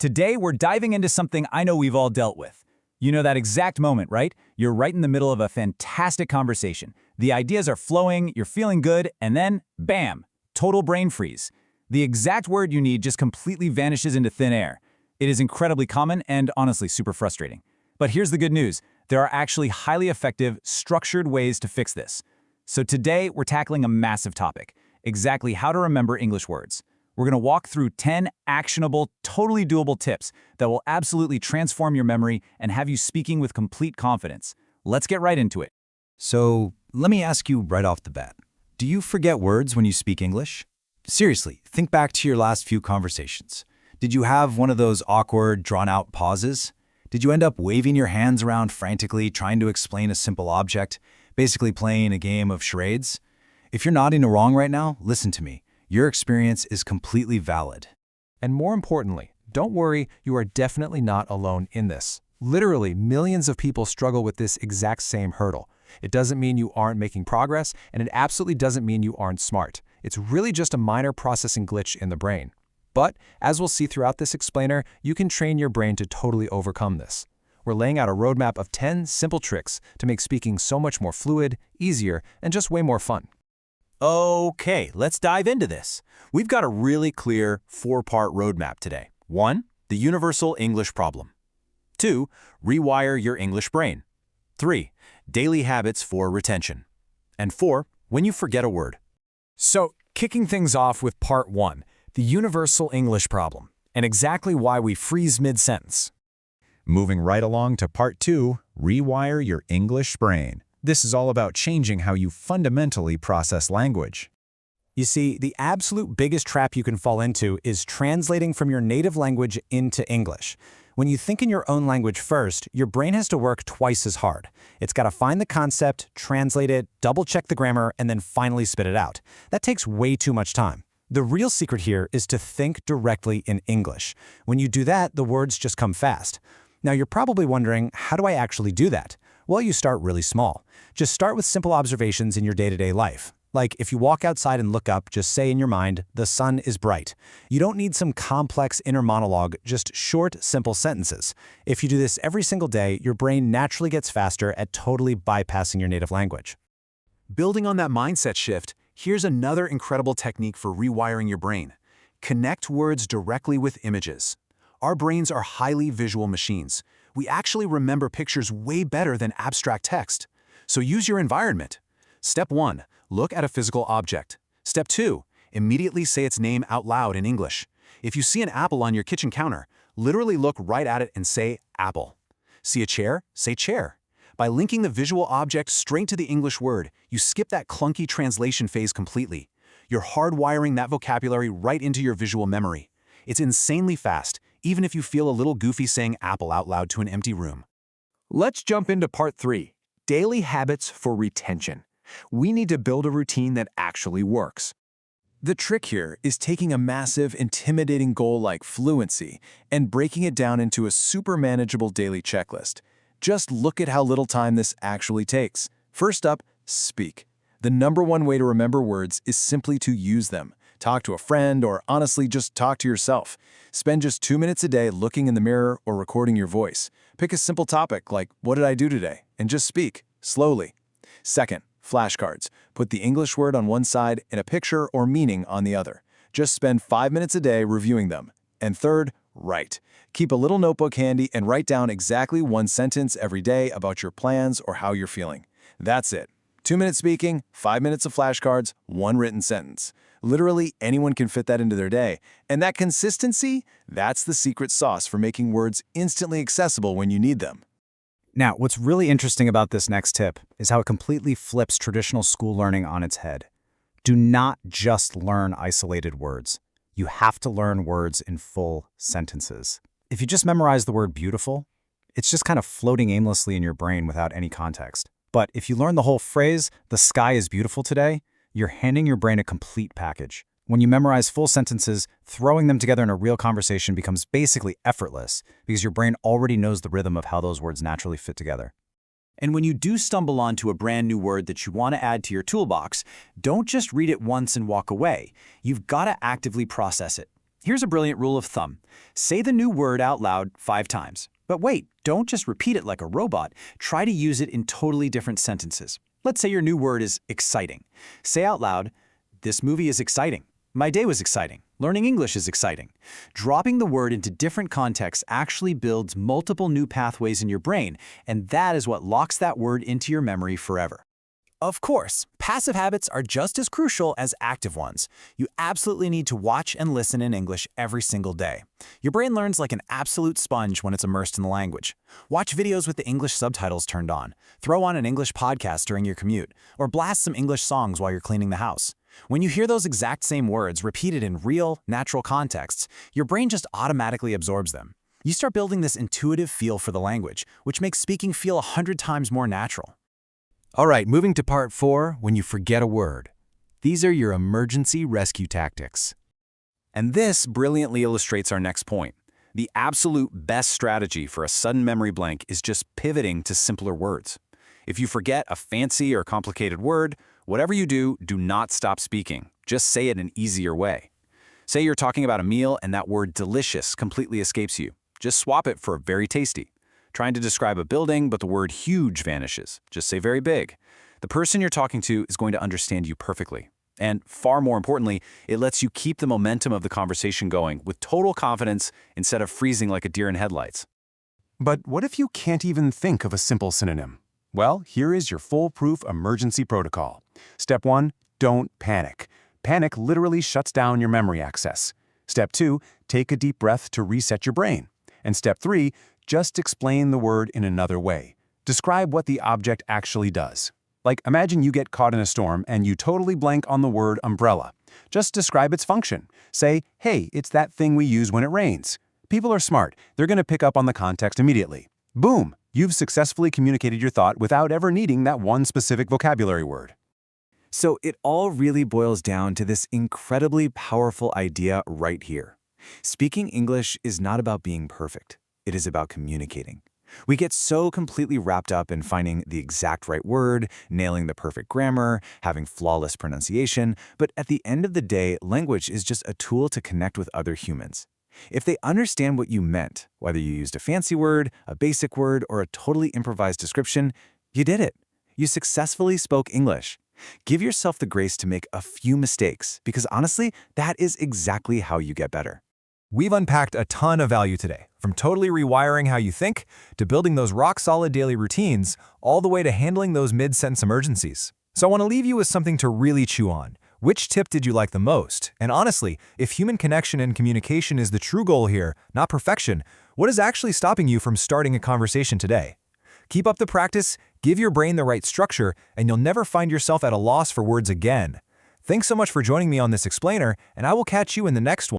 Today, we're diving into something I know we've all dealt with. You know that exact moment, right? You're right in the middle of a fantastic conversation. The ideas are flowing, you're feeling good, and then, bam, total brain freeze. The exact word you need just completely vanishes into thin air. It is incredibly common and honestly super frustrating. But here's the good news. There are actually highly effective, structured ways to fix this. So today, we're tackling a massive topic, exactly how to remember English words. We're going to walk through 10 actionable, totally doable tips that will absolutely transform your memory and have you speaking with complete confidence. Let's get right into it. So, let me ask you right off the bat. Do you forget words when you speak English? Seriously, think back to your last few conversations. Did you have one of those awkward, drawn-out pauses? Did you end up waving your hands around frantically trying to explain a simple object, basically playing a game of charades? If you're nodding along right now, listen to me. Your experience is completely valid. And more importantly, don't worry, you are definitely not alone in this. Literally, millions of people struggle with this exact same hurdle. It doesn't mean you aren't making progress, and it absolutely doesn't mean you aren't smart. It's really just a minor processing glitch in the brain. But, as we'll see throughout this explainer, you can train your brain to totally overcome this. We're laying out a roadmap of 10 simple tricks to make speaking so much more fluid, easier, and just way more fun. Okay, let's dive into this. We've got a really clear 4-part roadmap today. 1. The universal English problem. 2. Rewire your English brain. 3. Daily habits for retention. And 4. When you forget a word. So, kicking things off with part 1, the universal English problem, and exactly why we freeze mid-sentence. Moving right along to part 2, rewire your English brain. This is all about changing how you fundamentally process language. You see, the absolute biggest trap you can fall into is translating from your native language into English. When you think in your own language first, your brain has to work twice as hard. It's got to find the concept, translate it, double-check the grammar, and then finally spit it out. That takes way too much time. The real secret here is to think directly in English. When you do that, the words just come fast. Now, you're probably wondering, how do I actually do that? Well, you start really small. Just start with simple observations in your day-to-day life. Like, if you walk outside and look up, just say in your mind, the sun is bright. You don't need some complex inner monologue, just short, simple sentences. If you do this every single day, your brain naturally gets faster at totally bypassing your native language. Building on that mindset shift, here's another incredible technique for rewiring your brain. Connect words directly with images. Our brains are highly visual machines. We actually remember pictures way better than abstract text. So use your environment. Step 1. Look at a physical object. Step 2. Immediately say its name out loud in English. If you see an apple on your kitchen counter, literally look right at it and say apple. See a chair? Say chair. By linking the visual object straight to the English word, you skip that clunky translation phase completely. You're hardwiring that vocabulary right into your visual memory. It's insanely fast, even if you feel a little goofy saying apple out loud to an empty room. Let's jump into part 3, daily habits for retention. We need to build a routine that actually works. The trick here is taking a massive, intimidating goal like fluency and breaking it down into a super manageable daily checklist. Just look at how little time this actually takes. First up, speak. The #1 way to remember words is simply to use them. Talk to a friend, or honestly, just talk to yourself. Spend just 2 minutes a day looking in the mirror or recording your voice. Pick a simple topic like, what did I do today? And just speak, slowly. Second, flashcards. Put the English word on one side and a picture or meaning on the other. Just spend 5 minutes a day reviewing them. And third, write. Keep a little notebook handy and write down exactly 1 sentence every day about your plans or how you're feeling. That's it. 2 minutes speaking, 5 minutes of flashcards, 1 written sentence. Literally, anyone can fit that into their day. And that consistency, that's the secret sauce for making words instantly accessible when you need them. Now, what's really interesting about this next tip is how it completely flips traditional school learning on its head. Do not just learn isolated words. You have to learn words in full sentences. If you just memorize the word beautiful, it's just kind of floating aimlessly in your brain without any context. But if you learn the whole phrase, the sky is beautiful today, you're handing your brain a complete package. When you memorize full sentences, throwing them together in a real conversation becomes basically effortless because your brain already knows the rhythm of how those words naturally fit together. And when you do stumble onto a brand new word that you want to add to your toolbox, don't just read it once and walk away. You've got to actively process it. Here's a brilliant rule of thumb. Say the new word out loud 5 times. But wait, don't just repeat it like a robot. Try to use it in totally different sentences. Let's say your new word is exciting. Say out loud, "This movie is exciting. My day was exciting. Learning English is exciting." Dropping the word into different contexts actually builds multiple new pathways in your brain, and that is what locks that word into your memory forever. Of course, passive habits are just as crucial as active ones. You absolutely need to watch and listen in English every single day. Your brain learns like an absolute sponge when it's immersed in the language. Watch videos with the English subtitles turned on, throw on an English podcast during your commute, or blast some English songs while you're cleaning the house. When you hear those exact same words repeated in real, natural contexts, your brain just automatically absorbs them. You start building this intuitive feel for the language, which makes speaking feel 100 times more natural. All right, moving to part 4, when you forget a word. These are your emergency rescue tactics. And this brilliantly illustrates our next point. The absolute best strategy for a sudden memory blank is just pivoting to simpler words. If you forget a fancy or complicated word, whatever you do, do not stop speaking. Just say it an easier way. Say you're talking about a meal and that word delicious completely escapes you. Just swap it for very tasty. Trying to describe a building, but the word huge vanishes. Just say very big. The person you're talking to is going to understand you perfectly. And far more importantly, it lets you keep the momentum of the conversation going with total confidence instead of freezing like a deer in headlights. But what if you can't even think of a simple synonym? Well, here is your foolproof emergency protocol. Step 1, don't panic. Panic literally shuts down your memory access. Step 2, take a deep breath to reset your brain. And step 3, just explain the word in another way. Describe what the object actually does. Like, imagine you get caught in a storm and you totally blank on the word umbrella. Just describe its function. Say, "Hey, it's that thing we use when it rains." People are smart. They're going to pick up on the context immediately. Boom! You've successfully communicated your thought without ever needing that one specific vocabulary word. So it all really boils down to this incredibly powerful idea right here. Speaking English is not about being perfect. It is about communicating. We get so completely wrapped up in finding the exact right word, nailing the perfect grammar, having flawless pronunciation, but at the end of the day, language is just a tool to connect with other humans. If they understand what you meant, whether you used a fancy word, a basic word, or a totally improvised description, you did it. You successfully spoke English. Give yourself the grace to make a few mistakes, because honestly, that is exactly how you get better. We've unpacked a ton of value today, from totally rewiring how you think, to building those rock-solid daily routines, all the way to handling those mid-sentence emergencies. So I want to leave you with something to really chew on. Which tip did you like the most? And honestly, if human connection and communication is the true goal here, not perfection, what is actually stopping you from starting a conversation today? Keep up the practice, give your brain the right structure, and you'll never find yourself at a loss for words again. Thanks so much for joining me on this explainer, and I will catch you in the next one.